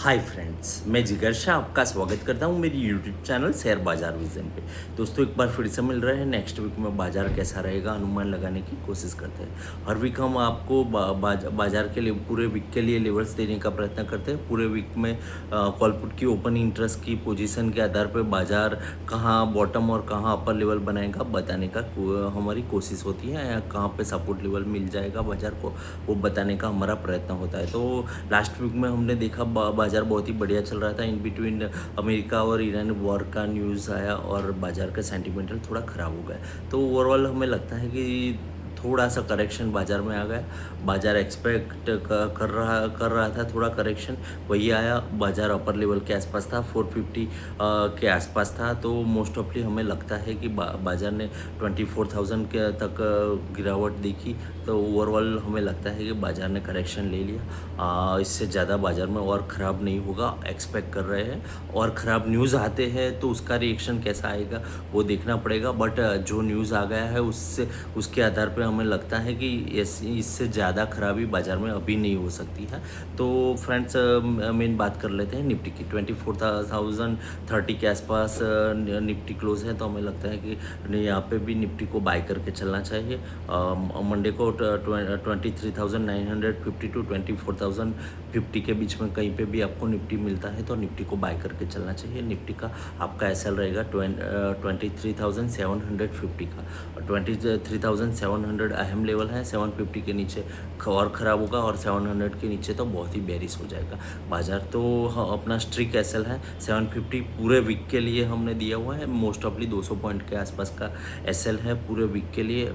Hi friends, मैं जिगर शाह आपका स्वागत करता हूं मेरी यूट्यूब चैनल शेयर बाजार विजन पे। दोस्तों, एक बार फिर से मिल रहे हैं। नेक्स्ट वीक में बाजार कैसा रहेगा अनुमान लगाने की कोशिश करते हैं। हर वीक हम आपको बाजार के लिए पूरे वीक के लिए लेवल्स देने का प्रयत्न करते हैं। पूरे वीक में कॉल पुट की ओपन इंटरेस्ट की पोजीशन के आधार पर बाजार कहाँ बॉटम और कहाँ अपर लेवल बनाएगा बताने का हमारी कोशिश होती है, या कहाँ पे सपोर्ट लेवल मिल जाएगा बाजार को वो बताने का हमारा प्रयत्न होता है। तो लास्ट वीक में हमने देखा बाजार बहुत ही बढ़िया चल रहा था। इन बिटवीन अमेरिका और ईरान वॉर का न्यूज़ आया और बाजार का सेंटिमेंटल थोड़ा ख़राब हो गया। तो ओवरऑल हमें लगता है कि थोड़ा सा करेक्शन बाजार में आ गया। बाजार एक्सपेक्ट कर रहा था थोड़ा करेक्शन, वही आया। बाजार अपर लेवल के आसपास था, 450 के आसपास था। तो मोस्ट ऑफली हमें लगता है कि बाजार ने 24,000 के तक गिरावट देखी। तो ओवरऑल हमें लगता है कि बाजार ने करेक्शन ले लिया। इससे ज़्यादा बाजार में और ख़राब नहीं होगा, एक्सपेक्ट कर रहे हैं। और ख़राब न्यूज़ आते हैं तो उसका रिएक्शन कैसा आएगा वो देखना पड़ेगा। बट जो न्यूज़ आ गया है उसके आधार पे हमें लगता है कि इससे ज़्यादा खराबी बाज़ार में अभी नहीं हो सकती है। तो फ्रेंड्स, मेन बात कर लेते हैं निफ्टी की। 24,030 के आसपास निफ्टी क्लोज है। तो हमें लगता है कि यहाँ पे भी निफ्टी को बाय करके चलना चाहिए। मंडे को 23,950 टू 24,050 के बीच में कहीं पे भी आपको निफ्टी मिलता है तो निफ्टी को बाय करके चलना चाहिए। निफ्टी का आपका एसएल रहेगा 23,750 का। 23,700 अहम लेवल है। 750 के नीचे और ख़राब होगा, और 700 के नीचे तो बहुत ही बेरिश हो जाएगा बाजार। तो अपना स्ट्रिक एसएल है 750 पूरे वीक के लिए हमने दिया हुआ है। मोस्ट ऑफली 200 पॉइंट के आसपास का एसएल है पूरे वीक के लिए।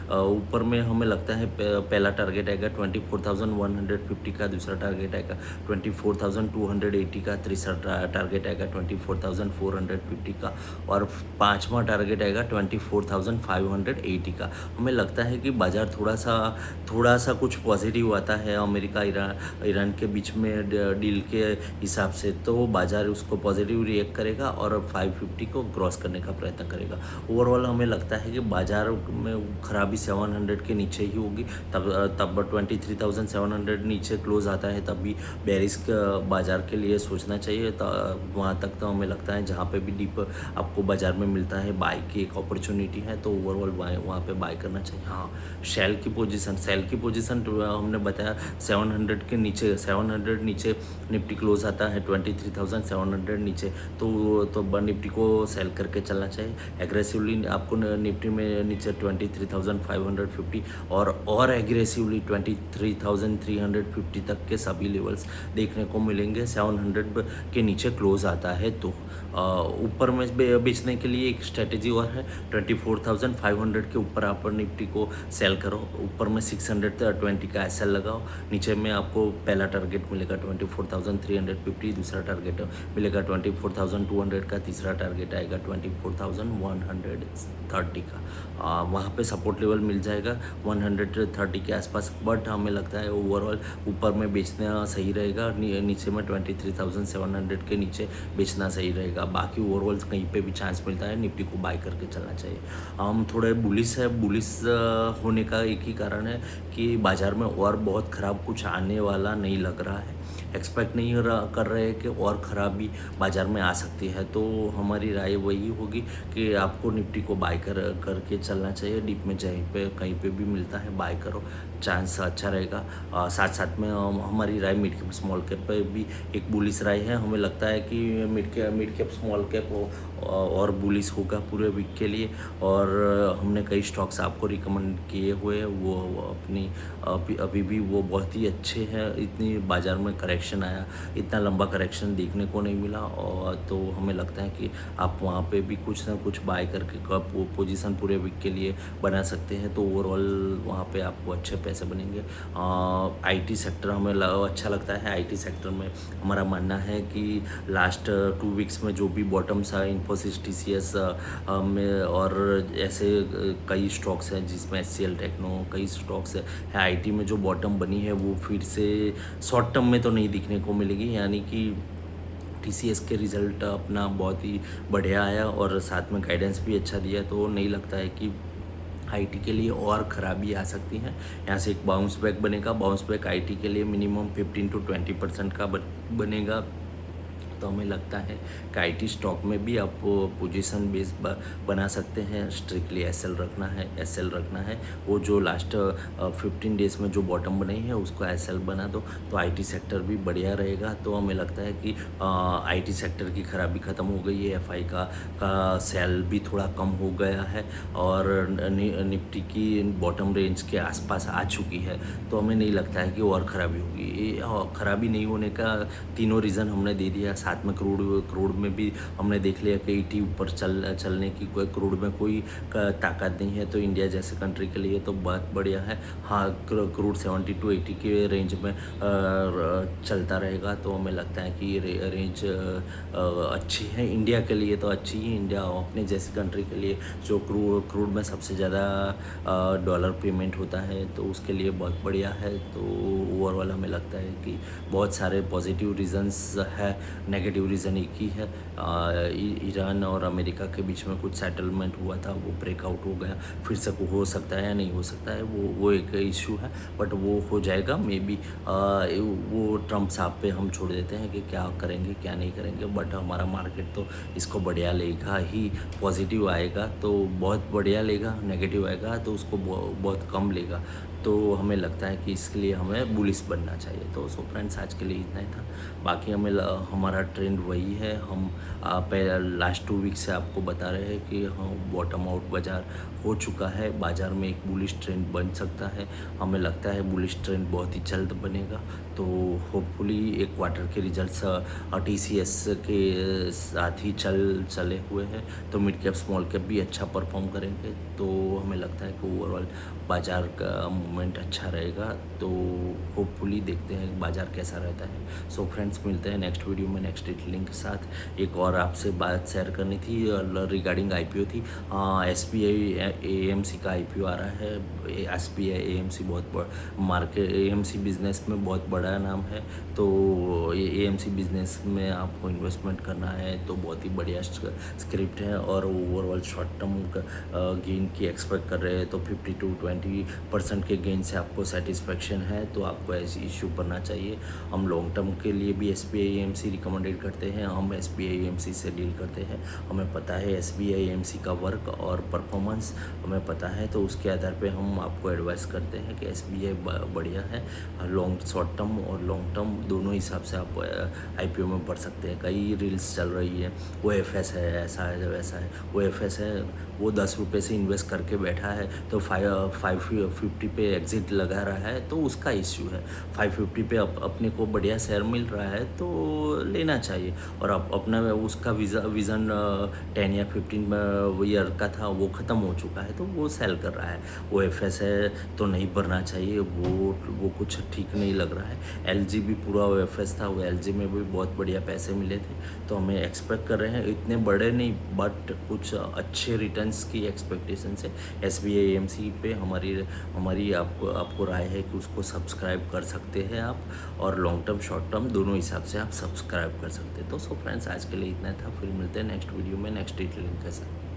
ऊपर में हमें लगता है पहला टारगेट आएगा 24,150 का, दूसरा टारगेट आएगा 24,280 का, तीसरा टारगेट आएगा 24,450 का, और पांचवा टारगेट आएगा 24,580 का। हमें लगता है कि बाजार थोड़ा सा कुछ पॉजिटिव आता है अमेरिका ईरान के बीच में डील के हिसाब से, तो बाजार उसको पॉजिटिव रिएक्ट करेगा और 550 को क्रॉस करने का प्रयत्न करेगा। ओवरऑल हमें लगता है कि बाजार में खराबी 700 के नीचे ही होगी। तब 23,700 नीचे क्लोज आता है तब भी बेरिश बाजार के लिए सोचना चाहिए। वहाँ तक तो हमें लगता है जहाँ पे भी डीप आपको बाजार में मिलता है बाय की एक अपॉर्चुनिटी है, तो ओवरऑल वहाँ पे बाय करना चाहिए। हाँ, सेल की पोजीशन हमने बताया 700 के नीचे, 700 नीचे निफ्टी क्लोज आता है, 23,700 नीचे, तो निफ्टी को सेल करके चलना चाहिए एग्रेसिवली। आपको निफ्टी में नीचे 23,550 और एग्रेसिवली 23,350 तक के सभी लेवल्स देखने को मिलेंगे। 700 के नीचे क्लोज आता है तो ऊपर में बेचने के लिए एक स्ट्रेटेजी और है। 24,500 के ऊपर आप निफ्टी को सेल करो, ऊपर में 620 का एसएल लगाओ, नीचे में आपको पहला टारगेट मिलेगा 24,350, दूसरा टारगेट मिलेगा 24,200 का, तीसरा टारगेट आएगा 24,130 का। वहाँ पे सपोर्ट लेवल मिल जाएगा 130 के आसपास। बट हमें लगता है ओवरऑल ऊपर में बेचना सही रहेगा, नीचे में 23,700 के नीचे बेचना सही रहेगा। बाकी ओवरऑल कहीं पे भी चांस मिलता है निफ्टी को बाय करके चलना चाहिए। हम थोड़े बुलिश होने का एक ही कारण है कि बाज़ार में और बहुत ख़राब कुछ आने वाला नहीं लग रहा है। एक्सपेक्ट नहीं कर रहे हैं कि और ख़राबी बाज़ार में आ सकती है। तो हमारी राय वही होगी कि आपको निफ्टी को बाय करके चलना चाहिए। डीप में कहीं पे भी मिलता है बाय करो, चांस अच्छा रहेगा। साथ साथ में हमारी राय मिड कैप स्मॉल कैप पे भी एक बुलिश राय है। हमें लगता है कि मिड कैप स्मॉल कैप और बुलिश होगा पूरे वीक के लिए। और हमने कई स्टॉक्स आपको रिकमेंड किए हुए हैं, वो अपनी अभी भी वो बहुत ही अच्छे हैं। इतनी बाज़ार में करेक्शन आया, इतना लंबा करेक्शन देखने को नहीं मिला, और तो हमें लगता है कि आप वहाँ पे भी कुछ ना कुछ बाय करके पोजीशन पूरे वीक के लिए बना सकते हैं। तो ओवरऑल वहाँ पे आपको अच्छे पैसे बनेंगे। आईटी सेक्टर हमें अच्छा लगता है। आईटी सेक्टर में हमारा मानना है कि लास्ट 2 वीक्स में जो भी बॉटम्स है इन्फोसिस, टीसीएस में, और ऐसे कई स्टॉक्स हैं जिसमें एचसीएल टेक्नो, कई स्टॉक्स है आईटी में जो बॉटम बनी है वो फिर से शॉर्ट टर्म में तो नहीं दिखने को मिलेगी। यानी कि टीसीएस के रिज़ल्ट अपना बहुत ही बढ़िया आया और साथ में गाइडेंस भी अच्छा दिया, तो नहीं लगता है कि आईटी के लिए और ख़राबी आ सकती है। यहाँ से एक बाउंस बैक बनेगा, बाउंस बैक आईटी के लिए मिनिमम 15 टू 20% का बनेगा। तो हमें लगता है कि आईटी स्टॉक में भी आप पोजीशन बेस बना सकते हैं। स्ट्रिक्टली एसएल रखना है, एसएल रखना है। वो जो लास्ट 15 डेज में जो बॉटम बनाई है उसको एसएल बना दो तो आईटी सेक्टर भी बढ़िया रहेगा। तो हमें लगता है कि आईटी सेक्टर की खराबी ख़त्म हो गई है। एफआई का सेल भी थोड़ा कम हो गया है और निफ्टी की बॉटम रेंज के आसपास आ चुकी है। तो हमें नहीं लगता है कि और ख़राबी होगी। ये ख़राबी नहीं होने का तीनों रीज़न हमने दे दिया। साथ में क्रूड में भी हमने देख लिया कि 80 ऊपर चलने की कोई क्रूड में कोई ताकत नहीं है। तो इंडिया जैसे कंट्री के लिए तो बहुत बढ़िया है। हाँ, क्रूड 70 टू 80 के रेंज में चलता रहेगा। तो हमें लगता है कि ये रेंज अच्छी है इंडिया के लिए। तो अच्छी ही इंडिया अपने जैसी कंट्री के लिए जो क्रूड में सबसे ज़्यादा डॉलर पेमेंट होता है तो उसके लिए बहुत बढ़िया है। तो ओवरऑल हमें लगता है कि बहुत सारे पॉजिटिव रीजंस है, नेगेटिव रीज़न एक ही है। ईरान और अमेरिका के बीच में कुछ सेटलमेंट हुआ था, वो ब्रेकआउट हो गया। फिर से हो सकता है या नहीं हो सकता है, वो एक इशू है, बट वो हो जाएगा मे बी। वो ट्रम्प साहब पे हम छोड़ देते हैं कि क्या करेंगे क्या नहीं करेंगे। बट हमारा मार्केट तो इसको बढ़िया लेगा ही। पॉजिटिव आएगा तो बहुत बढ़िया लेगा, नेगेटिव आएगा तो उसको बहुत कम लेगा। तो हमें लगता है कि इसके लिए हमें बुलिश बनना चाहिए। तो सो फ्रेंड्स, आज के लिए इतना ही था। बाकी हमारा ट्रेंड वही है। हम लास्ट 2 वीक से आपको बता रहे हैं कि हाँ, बॉटम आउट बाज़ार हो चुका है। बाज़ार में एक बुलिश ट्रेंड बन सकता है। हमें लगता है बुलिश ट्रेंड बहुत ही जल्द बनेगा। तो होपफुली एक क्वार्टर के रिजल्ट्स टीसीएस के साथ ही चले हुए हैं। तो मिड कैप स्मॉल कैप भी अच्छा परफॉर्म करेंगे। तो हमें लगता है कि ओवरऑल बाज़ार का मूवमेंट अच्छा रहेगा। तो होपफुली देखते हैं बाज़ार कैसा रहता है। सो फ्रेंड्स, मिलते हैं नेक्स्ट वीडियो में नेक्स्ट डिटेलिंग के साथ। एक और आपसे बात शेयर करनी थी रिगार्डिंग आईपीओ थी। एसबीआई एएमसी का आईपीओ आ रहा है। एसबीआई एएमसी बहुत मार्केट एएमसी बिजनेस में बहुत बड़ा नाम है। तो ये एएमसी बिजनेस में आपको इन्वेस्टमेंट करना है तो बहुत ही बढ़िया स्क्रिप्ट है। और ओवरऑल शॉर्ट टर्म गेन की एक्सपेक्ट कर रहे हैं तो 50 टू 20% के गेन से आपको सेटिस्फेक्शन है तो आपको ऐसी इशू करना चाहिए। हम लॉन्ग टर्म के लिए भी एसबीआई एएमसी रिकमेंडेड करते हैं। हम एसबीआई एएमसी से डील करते हैं। हमें पता है एसबीआई एएमसी का वर्क और परफॉर्मेंस हमें पता है। तो उसके आधार पे हम आपको एडवाइस करते हैं कि एसबीआई बढ़िया है। शॉर्ट टर्म और लॉन्ग टर्म दोनों हिसाब से आप आईपीओ में बढ़ सकते हैं। कई रील्स चल रही है, वो एफएस है, ऐसा है वैसा है। वो एफएस है, वो 10 रुपये से इन्वेस्ट करके बैठा है तो 550 पे एग्ज़िट लगा रहा है तो उसका इश्यू है। 550 पे अपने को बढ़िया शेयर मिल रहा है तो लेना चाहिए। और अपना उसका विज़न 10 या 15 ईयर का था वो ख़त्म हो चुका है तो वो सेल कर रहा है। वो एफएस है तो नहीं भरना चाहिए, वो कुछ ठीक नहीं लग रहा है। एलजी भी पूरा वो एफएस था, वो एलजी में भी बहुत बढ़िया पैसे मिले थे। तो हमें एक्सपेक्ट कर रहे हैं, इतने बड़े नहीं बट कुछ अच्छे रिटर्न्स की एक्सपेक्टेशन से एसबीआई एएमसी पे हमारी आपको राय है कि उसको सब्सक्राइब कर सकते हैं आप। और लॉन्ग टर्म शॉर्ट टर्म दोनों हिसाब से आप सब्सक्राइब कर सकते हैं। तो सो फ्रेंड्स, आज के लिए इतना था। फिर मिलते हैं नेक्स्ट वीडियो में नेक्स्ट डिटेलिंग के साथ।